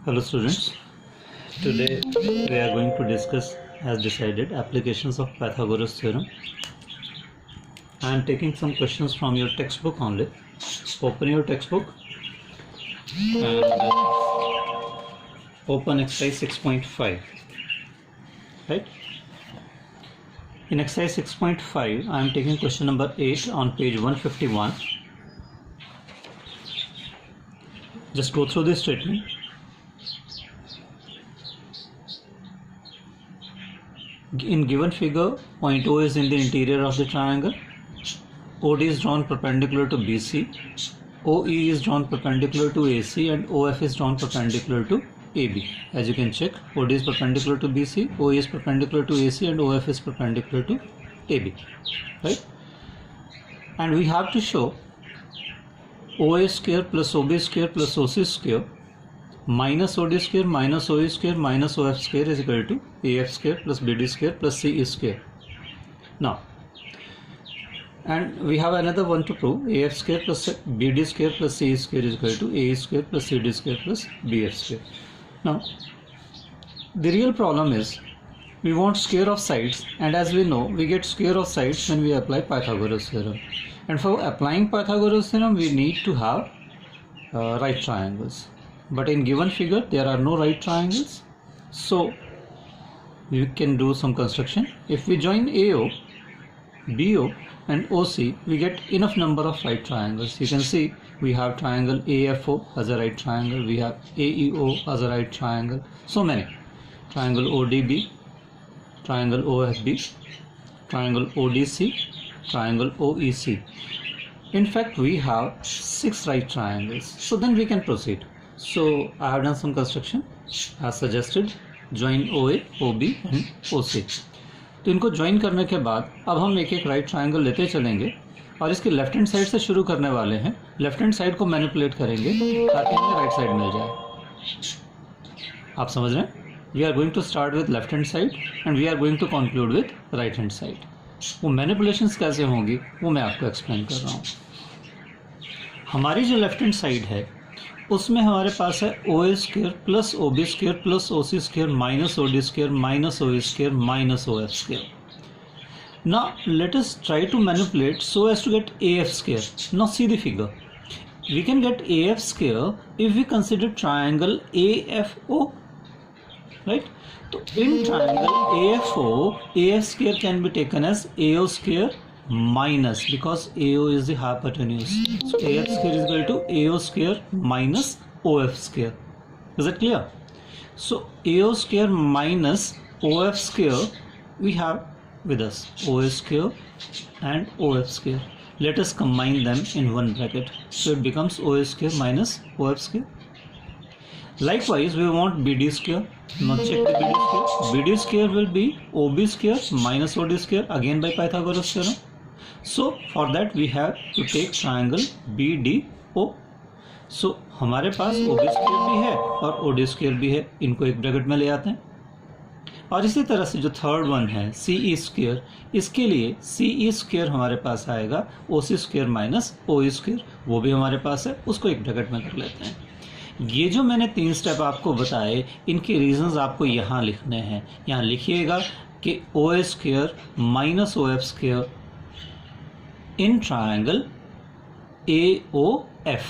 Hello students, today we are going to discuss as decided applications of Pythagoras theorem. I am taking some questions from your textbook only. Open your textbook and open exercise 6.5. Right? In exercise 6.5 I am taking question number 8 on page 151. Just go through this statement. In given figure, point O is in the interior of the triangle. OD is drawn perpendicular to BC. OE is drawn perpendicular to AC and OF is drawn perpendicular to AB. As you can check, OD is perpendicular to BC, OE is perpendicular to AC and OF is perpendicular to AB. Right? And we have to show OA square plus OB square plus OC square minus OD square minus OE square minus OF square is equal to AF square plus BD square plus CE square. Now, and we have another one to prove. AF square plus BD square plus CE square is equal to AE square plus CD square plus BF square. Now, the real problem is we want square of sides, and as we know, we get square of sides when we apply Pythagoras theorem. And for applying Pythagoras theorem, we need to have right triangles. But in given figure, there are no right triangles. So, we can do some construction. If we join AO, BO and OC, we get enough number of right triangles. You can see we have triangle AFO as a right triangle. We have AEO as a right triangle. So many. Triangle ODB, triangle OFB, triangle ODC, triangle OEC. In fact, we have 6 right triangles. So then we can proceed. So I have done some construction as suggested. Join OA, OB and OC. तो इनको join करने के बाद अब हम एक एक right triangle लेते चलेंगे और इसके लेफ्ट हैंड साइड से शुरू करने वाले हैं. लेफ्ट हैंड साइड को मैनिपुलेट करेंगे ताकि हमें राइट साइड मिल जाए. आप समझ रहे हैं? We are going to start with left hand side and we are going to conclude with right hand side. वो मैनिपुलेशंस कैसे होंगी वो मैं आपको एक्सप्लेन कर रहा हूँ. हमारी जो लेफ्ट हैंड साइड है उसमें हमारे पास है OA square plus OB square plus OC square minus OD square minus OE square minus OF square. Now let us try to manipulate so as to get AF square. Now see the figure. We can get AF square if we consider triangle AFO. Right? So in triangle AFO, AF square can be taken as AO square minus, because AO is the hypotenuse. So AF square is equal to AO square minus OF square. Is it clear? So AO square minus OF square we have with us OA square and OF square. Let us combine them in one bracket. So it becomes OA square minus OF square. Likewise, we want BD square. Now check the BD square. BD square will be OB square minus OD square, again by Pythagoras theorem. So for that we have to take triangle BDO. So हमारे पास OB square भी है और OD square भी है. इनको एक bracket में ले आते हैं. और इसी तरह से जो थर्ड वन है CE स्क्वायर, इसके लिए CE स्क्वायर हमारे पास आएगा OC square minus OE square, वो भी हमारे पास है, उसको एक ब्रैकेट में कर लेते हैं. ये जो मैंने 3 स्टेप आपको बताए, इनके रीजंस आपको यहाँ लिखने हैं. यहाँ लिखिएगा कि OA square minus OF square in triangle AOF.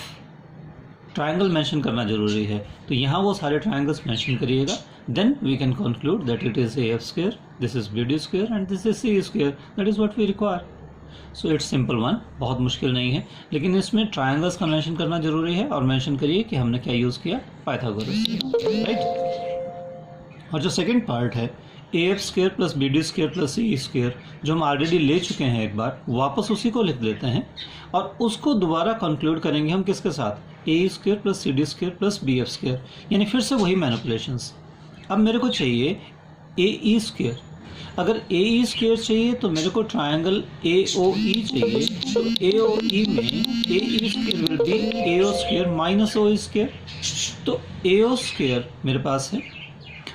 Triangle mention करना जरूरी है, तो यहाँ वो सारे ट्रायंगल्स मेंशन करिएगा. Then we can conclude that it is AF square, this is BD square and this is CE square. That is what we require. So it's simple one, बहुत मुश्किल नहीं है, लेकिन इसमें ट्रायंगल्स का मेंशन करना जरूरी है. और मेंशन करिए कि हमने क्या यूज़ किया, पाइथागोरस. राइट? और जो सेकंड पार्ट है AF square plus BD square plus CE square, जो हम ऑलरेडी ले चुके हैं एक बार, वापस उसी को लिख देते हैं और उसको दोबारा कंक्लूड करेंगे हम किसके साथ, AE square plus CD square plus BF square. यानी फिर से वही मैनिपुलेशंस. अब मेरे को चाहिए AE स्क्वायर. अगर AE स्क्वायर चाहिए तो मेरे को ट्रायंगल AOE चाहिए. तो AOE में AE square will be AO square minus OE square. तो AO स्क्वायर मेरे पास है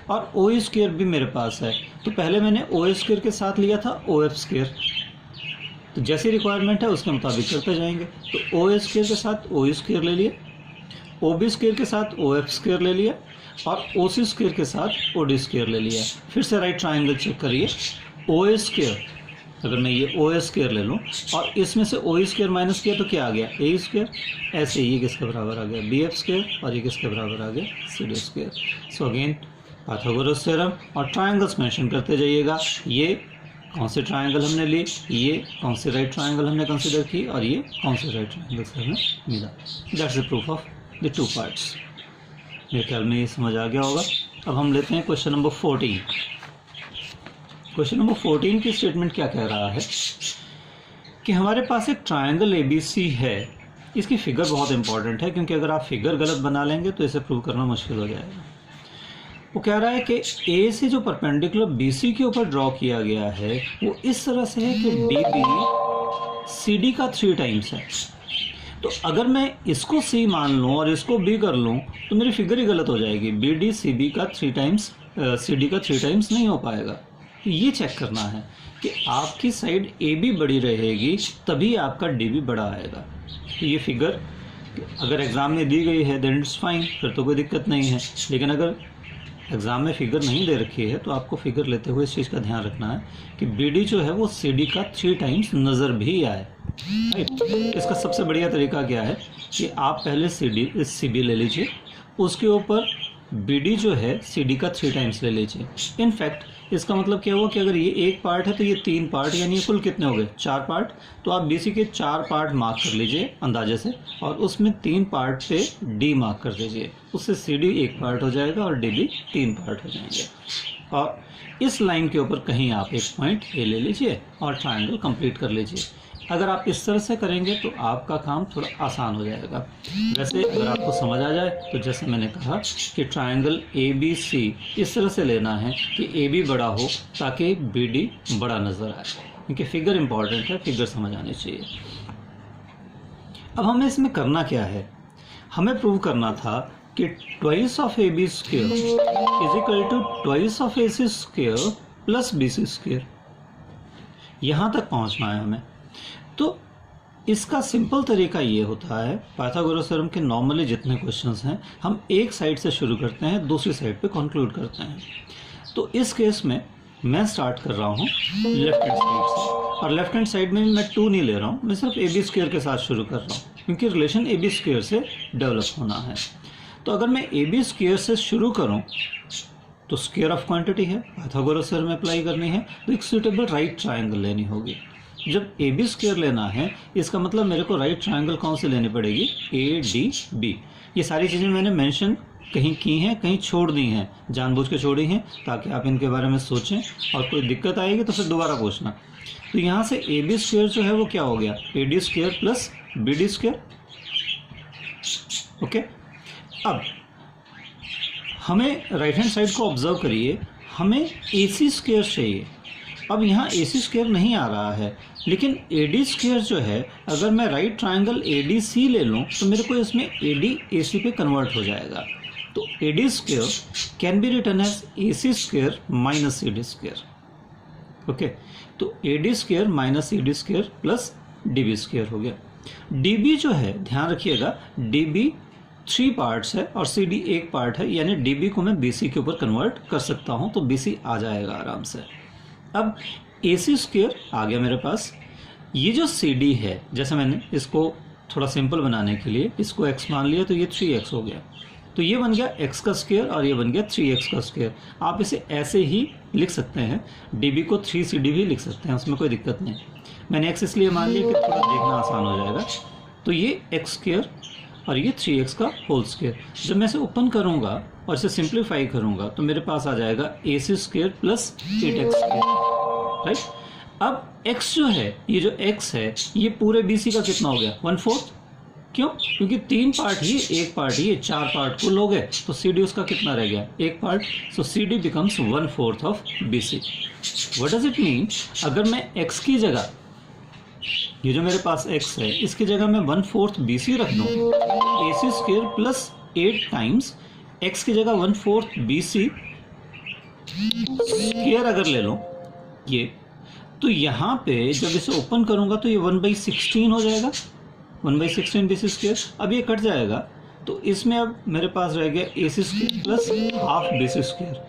और OE स्क्वायर भी मेरे पास है. तो पहले मैंने OA स्क्वायर के साथ लिया था OF स्क्वायर. तो जैसी रिक्वायरमेंट है उसके मुताबिक करते जाएंगे. तो OA स्क्वायर के साथ OE स्क्वायर ले लिए, ओ बी स्क्वायर के साथ ओ एफ स्क्वायर ले लिया और ओ सी स्क्वायर के साथ ओ डी स्क्वायर ले लिया। फिर से राइट ट्राइंगल चेक करिए, ओ ए स्क्वायर, अगर मैं ये ओ ए स्क्वायर ले लूँ और इसमें से ओ ई स्क्वायर माइनस किया तो क्या आ गया, ए स्क्वायर। ऐसे ये किसके बराबर आ गया, बी एफ स्क्वायर, और ये किसके बराबर आ गया, C D square. So again Pythagoras theorem, और ट्राइंगल्स मेंशन करते जाइएगा। ये कौन से ट्राइंगल हमने ली, ये कौन से राइट ट्राइंगल हमने कंसिडर की, और ये कौन से राइट ट्राइंगल से हमें मिला। That's the proof of the two parts. मेरे ख्याल में ये समझ आ गया होगा। अब हम लेते हैं क्वेश्चन नंबर 14। क्वेश्चन नंबर 14 की स्टेटमेंट क्या कह रहा है कि हमारे पास एक ट्राइंगल ABC है। इसकी फिगर बहुत इंपॉर्टेंट है, क्योंकि अगर आप फिगर गलत बना लेंगे तो इसे प्रूव करना मुश्किल हो जाएगा। वो कह रहा है कि A से जो परपेंडिकुलर BC के ऊपर ड्रॉ किया गया है वो इस तरह से है कि DB CD का 3 टाइम्स है। तो अगर मैं इसको C मान लूँ और इसको B कर लूँ तो मेरी फिगर ही गलत हो जाएगी। BD CB का 3 टाइम्स CD का 3 टाइम्स नहीं हो पाएगा। तो ये चेक करना है कि आपकी साइड AB बड़ी रहेगी तभी आपका DB बड़ा आएगा। तो ये फिगर अगर एग्ज़ाम में दी गई है देन इट्स फाइन, फिर तो कोई दिक्कत नहीं है। लेकिन अगर एग्ज़ाम में फिगर नहीं दे रखी है तो आपको फिगर लेते हुए इस चीज़ का ध्यान रखना है कि BD जो है वो CD का 3 टाइम्स नज़र भी आए। राइट, इसका सबसे बढ़िया तरीका क्या है कि आप पहले CB ले लीजिए, उसके ऊपर BD जो है CD का 3 टाइम्स ले लीजिए। इनफैक्ट इसका मतलब क्या हुआ कि अगर ये एक पार्ट है तो ये 3 पार्ट, यानी कुल कितने हो गए, 4 पार्ट। तो आप BC के 4 पार्ट मार्क कर लीजिए अंदाजे से, और उसमें 3 पार्ट पे D मार्क कर दीजिए। उससे CD 1 पार्ट हो जाएगा और DB 3 पार्ट हो जाएंगे। और इस लाइन के ऊपर कहीं आप एक पॉइंट A ले लीजिए और ट्राइंगल कंप्लीट कर लीजिए। अगर आप इस तरह से करेंगे तो आपका काम थोड़ा आसान हो जाएगा। वैसे अगर आपको समझ आ जाए तो जैसे मैंने कहा कि ट्राइंगल ABC इस तरह से लेना है कि AB बड़ा हो ताकि BD बड़ा नज़र आए, क्योंकि फिगर इंपॉर्टेंट है, फिगर समझ आनी चाहिए। अब हमें इसमें करना क्या है, हमें प्रूव करना था कि twice of AB square is equal to twice of AC square plus BC square. यहाँ तक पहुँचना है हमें। तो इसका सिंपल तरीका ये होता है, पाइथागोरस थ्योरम के नॉर्मली जितने क्वेश्चंस हैं हम एक साइड से शुरू करते हैं, दूसरी साइड पे कंक्लूड करते हैं। तो इस केस में मैं स्टार्ट कर रहा हूँ लेफ्ट हैंड साइड से, और लेफ्ट हैंड साइड में मैं 2 नहीं ले रहा हूँ, मैं सिर्फ AB स्क्वायर के साथ शुरू कर रहा हूँ, क्योंकि रिलेशन AB स्क्वायर से डेवलप होना है। तो अगर मैं AB स्क्वायर से शुरू करूँ तो स्क्वायर ऑफ क्वांटिटी है, पाइथागोरस थ्योरम में अप्लाई करनी है, तो एक सूटेबल राइट ट्राइंगल लेनी होगी। जब AB स्क्वायर लेना है इसका मतलब मेरे को राइट ट्राइंगल कौन सी लेनी पड़ेगी, ADB। ये सारी चीज़ें मैंने मेंशन कहीं की हैं, कहीं छोड़ दी हैं, जानबूझ के छोड़ी हैं ताकि आप इनके बारे में सोचें, और कोई दिक्कत आएगी तो फिर दोबारा पूछना। तो यहाँ से AB स्क्वायर जो है वो क्या हो गया, AD square plus BD square. Okay, अब हमें राइट हैंड साइड को ऑब्जर्व करिए, हमें AC स्क्वायर चाहिए। अब यहाँ AC स्क्वायर नहीं आ रहा है, लेकिन AD स्क्वायर जो है अगर मैं राइट ट्राइंगल ADC ले लूँ तो मेरे को इसमें AD AC पे कन्वर्ट हो जाएगा। तो AD square can be written as AC square minus CD square. Okay, तो AD square minus CD square plus DB square हो गया। DB जो है ध्यान रखिएगा, DB 3 पार्ट्स है और CD 1 पार्ट है, यानी DB को मैं BC के ऊपर कन्वर्ट कर सकता हूँ, तो BC आ जाएगा आराम से। अब AC स्क्वायर आ गया मेरे पास। ये जो CD है, जैसे मैंने इसको थोड़ा सिंपल बनाने के लिए इसको x मान लिया तो ये 3x हो गया, तो ये बन गया x का स्क्वायर और ये बन गया 3x का स्क्वायर। आप इसे ऐसे ही लिख सकते हैं, DB को 3CD भी लिख सकते हैं, उसमें कोई दिक्कत नहीं। मैंने x इसलिए मान लिया कि थोड़ा देखना आसान हो जाएगा। तो ये x स्क्वायर और ये 3x का होल स्क्वायर। जब मैं इसे ओपन करूंगा और इसे सिंप्लीफाई करूंगा तो मेरे पास आ जाएगा AC square plus 8x square. Right, अब x जो है, ये जो x है ये पूरे BC का कितना हो गया, 1/4। क्यों, क्योंकि 3 पार्ट ही 1 पार्ट ही 4 पार्ट कुल हो गए, तो CD उसका कितना रह गया, 1 part. So CD becomes 1/4 of BC। What does it mean, अगर मैं x की जगह, ये जो मेरे पास x है इसकी जगह मैं 1/4 BC रख दूं, AC square plus 8 times x की जगह 1/4 BC स्क्वायर अगर ले लो ये, तो यहाँ पे जब इसे ओपन करूंगा तो ये 1/16 हो जाएगा, 1/16 BC स्क्वायर। अब ये कट जाएगा तो इसमें अब मेरे पास रह गया A C square plus half B C square.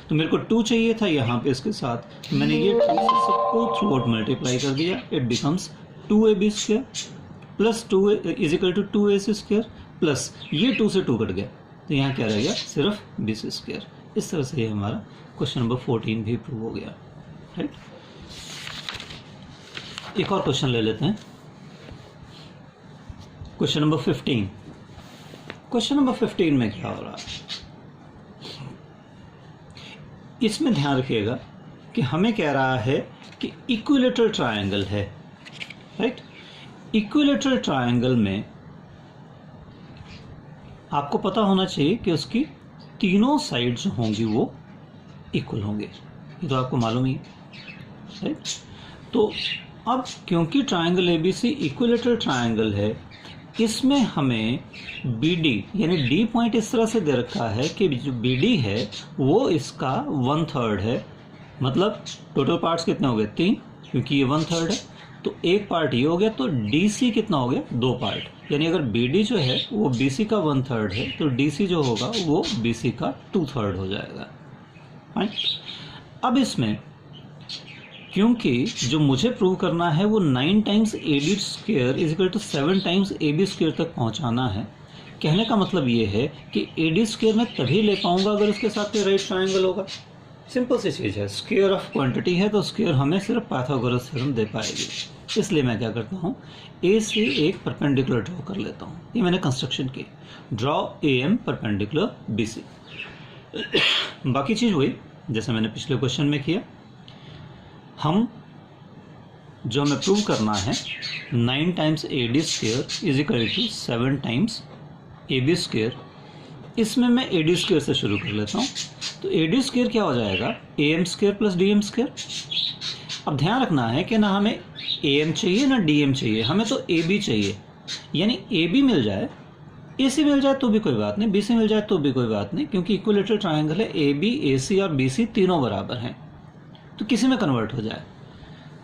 तो मेरे को 2 चाहिए था यहाँ पे इसके साथ, तो मैंने ये 2 से सबको थ्रू आउट मल्टीप्लाई कर दिया। It becomes 2ab square plus 2 is equal to 2ac square plus ये 2 से 2 कट गया, तो यहाँ क्या रह गया, सिर्फ bc स्क्वायर। इस तरह से ये हमारा क्वेश्चन नंबर 14 भी प्रूव हो गया। राइट, एक और क्वेश्चन ले लेते हैं, क्वेश्चन नंबर 15। क्वेश्चन नंबर 15 में क्या हो रहा है, इसमें ध्यान रखिएगा कि हमें कह रहा है कि इक्विलेटरल ट्रायंगल है। राइट, इक्विलेटरल ट्रायंगल में आपको पता होना चाहिए कि उसकी तीनों साइड जो होंगी वो इक्वल होंगे, ये तो आपको मालूम ही है। राइट, तो अब क्योंकि ट्रायंगल एबीसी इक्विलेटरल ट्रायंगल है, इसमें हमें BD यानी D पॉइंट इस तरह से दे रखा है कि जो BD है वो इसका 1/3 है। मतलब टोटल पार्ट्स कितने हो गए, 3, क्योंकि ये 1/3 है, तो एक पार्ट ये हो गया, तो DC कितना हो गया, 2 पार्ट। यानी अगर BD जो है वो BC का 1/3 है, तो DC जो होगा वो BC का 2/3 हो जाएगा। राइट, अब इसमें क्योंकि जो मुझे प्रूव करना है वो 9 times AB square is equal to 7 times AB square तक पहुंचाना है। कहने का मतलब ये है कि AD स्क्वायर मैं तभी ले पाऊंगा अगर उसके साथ में राइट ट्रायंगल होगा। सिंपल सी चीज़ है, स्क्वायर ऑफ क्वांटिटी है तो स्क्वायर हमें सिर्फ पाइथागोरस थ्योरम दे पाएगी। इसलिए मैं क्या करता हूँ, A से एक परपेंडिकुलर ड्रॉ कर लेता हूँ। ये मैंने कंस्ट्रक्शन की, ड्रॉ AM परपेंडिकुलर BC। बाकी चीज़ हुई जैसे मैंने पिछले क्वेश्चन में किया। हम जो हमें प्रूव करना है 9 times AD square is equal to 7 times AB square, इसमें मैं AD स्क्वायर से शुरू कर लेता हूँ। तो AD स्क्वायर क्या हो जाएगा, AM square plus DM square. अब ध्यान रखना है कि ना हमें AM चाहिए ना DM चाहिए, हमें तो AB चाहिए। यानी AB मिल जाए, AC मिल जाए तो भी कोई बात नहीं, BC मिल जाए तो भी कोई बात नहीं, क्योंकि इक्विलेटरल ट्रायंगल है, AB AC और BC तीनों बराबर हैं, तो किसी में कन्वर्ट हो जाए।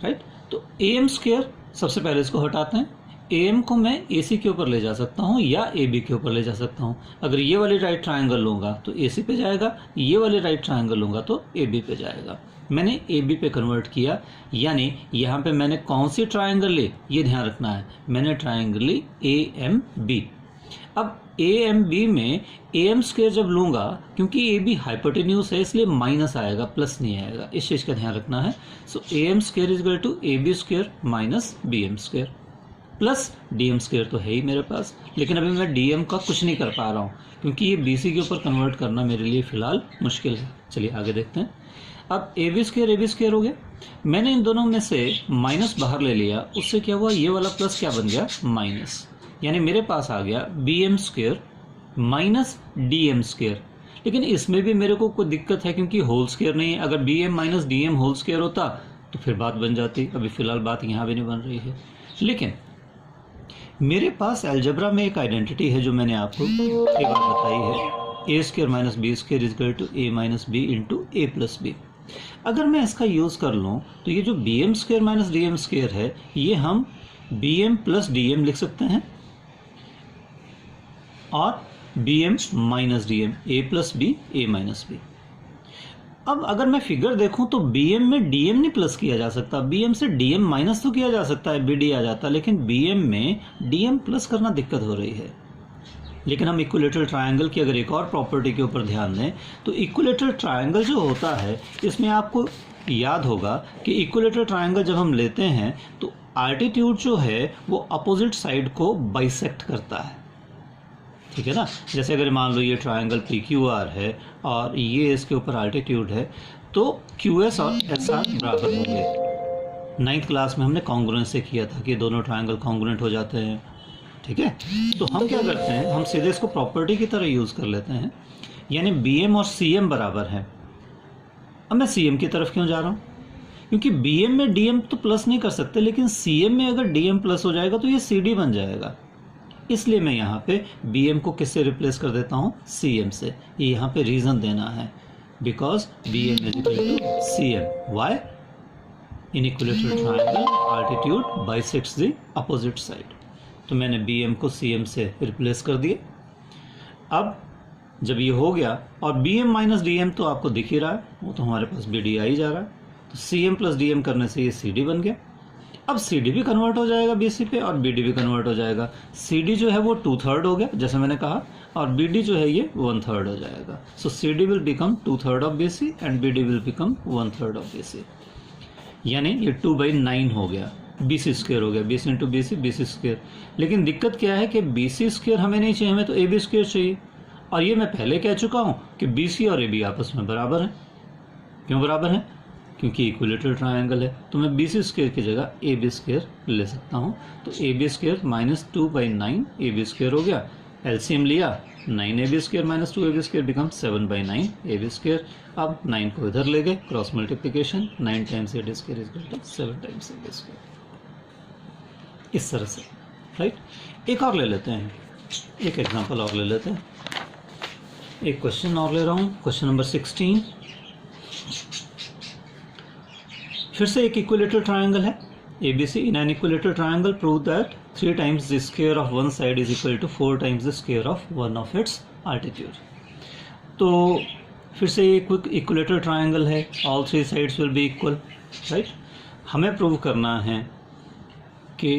राइट, तो AM स्क्वायर सबसे पहले इसको हटाते हैं। AM को मैं AC के ऊपर ले जा सकता हूँ या AB के ऊपर ले जा सकता हूँ। अगर ये वाली राइट ट्रायंगल लूँगा तो AC पे जाएगा, ये वाली राइट ट्रायंगल लूँगा तो AB पे जाएगा। मैंने AB पे कन्वर्ट किया, यानी यहाँ पे मैंने कौन सी ट्रायंगल ली, ये ध्यान रखना है, मैंने ट्रायंगल ली AMB। अब AMB में AM स्क्वायर जब लूँगा, क्योंकि AB हाइपोटेन्यूज है इसलिए माइनस आएगा, प्लस नहीं आएगा, इस चीज़ का ध्यान रखना है। So AM square is equal to AB square minus BM square plus DM square तो है ही मेरे पास, लेकिन अभी मैं DM का कुछ नहीं कर पा रहा हूँ क्योंकि ये BC के ऊपर कन्वर्ट करना मेरे लिए फ़िलहाल मुश्किल है। चलिए आगे देखते हैं। अब AB स्क्वायर हो गया, मैंने इन दोनों में से माइनस बाहर ले लिया, उससे क्या हुआ, ये वाला प्लस क्या बन गया, माइनस, यानी मेरे पास आ गया BM square minus DM square. लेकिन इसमें भी मेरे को कोई दिक्कत है क्योंकि होल स्क्वायर नहीं है। अगर BM minus DM whole square होता तो फिर बात बन जाती, अभी फ़िलहाल बात यहाँ भी नहीं बन रही है। लेकिन मेरे पास अलजेब्रा में एक आइडेंटिटी है जो मैंने आपको एक बार बताई है, A square minus B square is equal to A minus B into A plus B। अगर मैं इसका यूज़ कर लूँ तो ये जो BM square minus DM square है, ये हम BM प्लस DM लिख सकते हैं और BM minus DM, A plus B, A minus B। अब अगर मैं फिगर देखूं तो BM में DM नहीं प्लस किया जा सकता, BM से DM माइनस तो किया जा सकता है, BD आ जाता, लेकिन BM में DM प्लस करना दिक्कत हो रही है। लेकिन हम इक्विलेटरल ट्रायंगल की अगर एक और प्रॉपर्टी के ऊपर ध्यान दें तो इक्विलेटरल ट्रायंगल जो होता है, इसमें आपको याद होगा कि इक्विलेटरल ट्रायंगल जब हम लेते हैं तो आल्टीट्यूड जो है वो अपोजिट साइड को बाइसेक्ट करता है। ठीक है ना, जैसे अगर मान लो ये ट्रायंगल PQR है और ये इसके ऊपर आल्टीट्यूड है, तो QS और SR बराबर होंगे। 9th क्लास में हमने कॉन्ग्रुएंस से किया था कि दोनों ट्रायंगल कॉन्ग्रुएंट हो जाते हैं। ठीक है, तो हम क्या करते हैं, हम सीधे इसको प्रॉपर्टी की तरह यूज़ कर लेते हैं, यानी BM और CM बराबर है। अब मैं CM की तरफ क्यों जा रहा हूँ, क्योंकि BM में DM तो प्लस नहीं कर सकते, लेकिन CM में अगर DM प्लस हो जाएगा तो ये CD बन जाएगा। इसलिए मैं यहाँ पे BM को किससे रिप्लेस कर देता हूँ, CM से। ये यहाँ पे रीज़न देना है, because BM is equal to CM। Why, in equilateral triangle altitude bisects the opposite side. तो मैंने BM को CM से रिप्लेस कर दिया। अब जब ये हो गया और B M minus D M तो आपको दिख ही रहा है, वो तो हमारे पास बी डी आ ही जा रहा है, तो C M plus D M करने से ये सी डी बन गया। अब सी डी भी कन्वर्ट हो जाएगा बी सी पे और बी डी भी कन्वर्ट हो जाएगा। सी डी जो है वो 2/3 हो गया जैसे मैंने कहा, और बी डी जो है ये 1/3 हो जाएगा। So C D will become 2/3 of B C and B D will become 1/3 of B C, यानी ये 2/9 हो गया, बी सी स्क्वेयर हो गया, B C into B C square. लेकिन दिक्कत क्या है कि बी सी स्क्वेयर हमें नहीं चाहिए, हमें तो ए बी स्क्वेयर चाहिए, और ये मैं पहले कह चुका हूँ कि बी सी और ए बी आपस में बराबर हैं। क्यों बराबर हैं? क्योंकि इक्विलेटरल ट्रायंगल है, तो मैं बी सी स्क्वेयर की जगह ए बी स्क्वेयर ले सकता हूँ। तो A B square minus 2/9 A B square हो गया, एलसीएम लिया 9 A B square minus 2 A B square become 7/9 A B square. अब 9 को इधर ले गए, cross multiplication, 9 times A D square is equal to 7 times A B square, इस तरह से, राइट। एक और ले लेते हैं, एक एग्जांपल और ले लेते हैं, एक क्वेश्चन और ले रहा हूँ, क्वेश्चन नंबर 16। फिर से एक इक्विलेटरल ट्रायंगल है ABC। In an equilateral triangle prove that 3 times the square of one side is equal to 4 times the square of one of its altitude. तो फिर से एक इक्विलेटरल ट्रायंगल है, all 3 sides will be equal, right. हमें prove करना है कि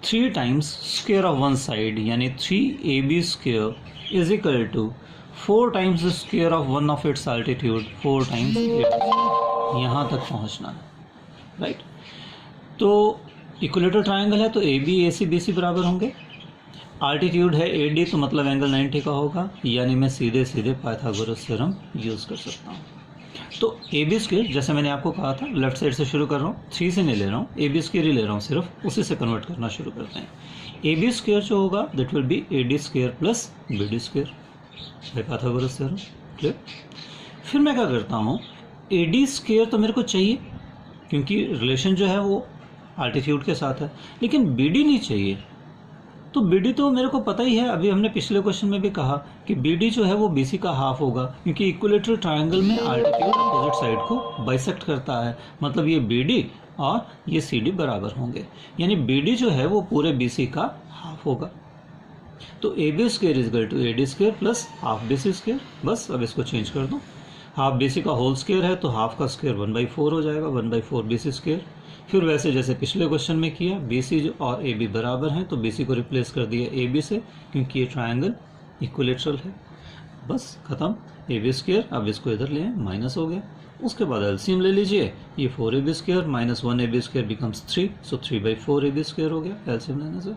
3 times square of one side यानी 3AB square is equal to 4 times the square of one of its altitude 4 times यहाँ तक पहुँचना है, राइट। तो इक्विलेटरल ट्रायंगल है तो A B A C B C बराबर होंगे, आल्टीट्यूड है ए डी तो मतलब एंगल 90 का होगा, यानी मैं सीधे सीधे पाइथागोरस थ्योरम यूज़ कर सकता हूँ। तो ए बी स्क्वायर जैसे मैंने आपको कहा था लेफ्ट साइड से शुरू कर रहा हूँ, 3 से नहीं ले रहा हूँ, ए बी स्क्वायर ही ले रहा हूँ सिर्फ, उसी से कन्वर्ट करना शुरू करते हैं। ए बी स्क्वायर जो होगा that will be A D square plus B D square by Pythagoras theorem, clear. फिर मैं क्या करता हूँ, ए डी स्क्वायर तो मेरे को चाहिए क्योंकि रिलेशन जो है वो आल्टीट्यूड के साथ है, लेकिन बी डी नहीं चाहिए। तो बी डी तो मेरे को पता ही है, अभी हमने पिछले क्वेश्चन में भी कहा कि बी डी जो है वो बी सी का हाफ होगा, क्योंकि इक्विलेटरल ट्रायंगल में आल्टीट्यूड अपोजिट साइड को बाइसेक्ट करता है, मतलब ये बी डी और ये सी डी बराबर होंगे, यानी बी डी जो है वो पूरे बी सी का हाफ होगा। तो A B square is equal to A D square plus half B C square, बस अब इसको चेंज कर दो, हाफ बी सी का होल स्क्वायर है तो हाफ का स्क्वायर 1/4 हो जाएगा, 1/4 बी सी स्क्वायर। फिर वैसे जैसे पिछले क्वेश्चन में किया, बी सी और ए बी बराबर हैं तो बी सी को रिप्लेस कर दिया ए बी से, क्योंकि ये ट्रायंगल इक्विलेटरल है, बस खत्म। ए बी स्क्वायर, अब इसको इधर ले माइनस हो गया, उसके बाद एलसीएम ले लीजिए, ये 4 A B square minus 1 A B square becomes 3, so 3/4 A B square हो गया एलसीएम लेने से।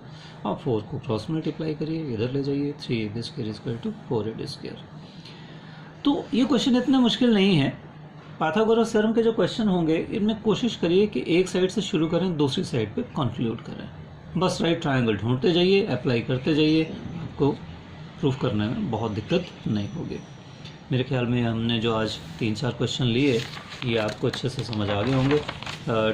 अब 4 को क्रॉस मल्टीप्लाई करिए, इधर ले जाइए, 3 A B square is equal to 4 A D square. तो ये क्वेश्चन इतना मुश्किल नहीं है। पाइथागोरस थ्योरम के जो क्वेश्चन होंगे इनमें कोशिश करिए कि एक साइड से शुरू करें, दूसरी साइड पे कंक्लूड करें, बस राइट ट्रायंगल ढूंढते जाइए, अप्लाई करते जाइए, आपको प्रूफ करने में बहुत दिक्कत नहीं होगी। मेरे ख्याल में हमने जो आज 3-4 क्वेश्चन लिए ये आपको अच्छे से समझ आ गए होंगे।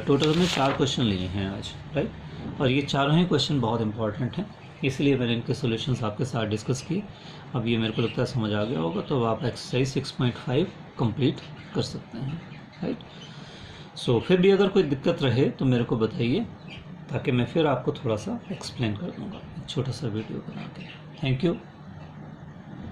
टोटल में 4 क्वेश्चन लिए हैं आज, राइट, और ये चारों ही क्वेश्चन बहुत इंपॉर्टेंट हैं, इसलिए मैंने इनके सॉल्यूशंस आपके साथ डिस्कस किए। अब ये मेरे को लगता है समझ आ गया होगा, तो आप एक्सरसाइज 6.5 कंप्लीट कर सकते हैं, राइट। सो फिर भी अगर कोई दिक्कत रहे तो मेरे को बताइए, ताकि मैं फिर आपको थोड़ा सा एक्सप्लेन कर दूंगा, एक छोटा सा वीडियो बना के। Thank you.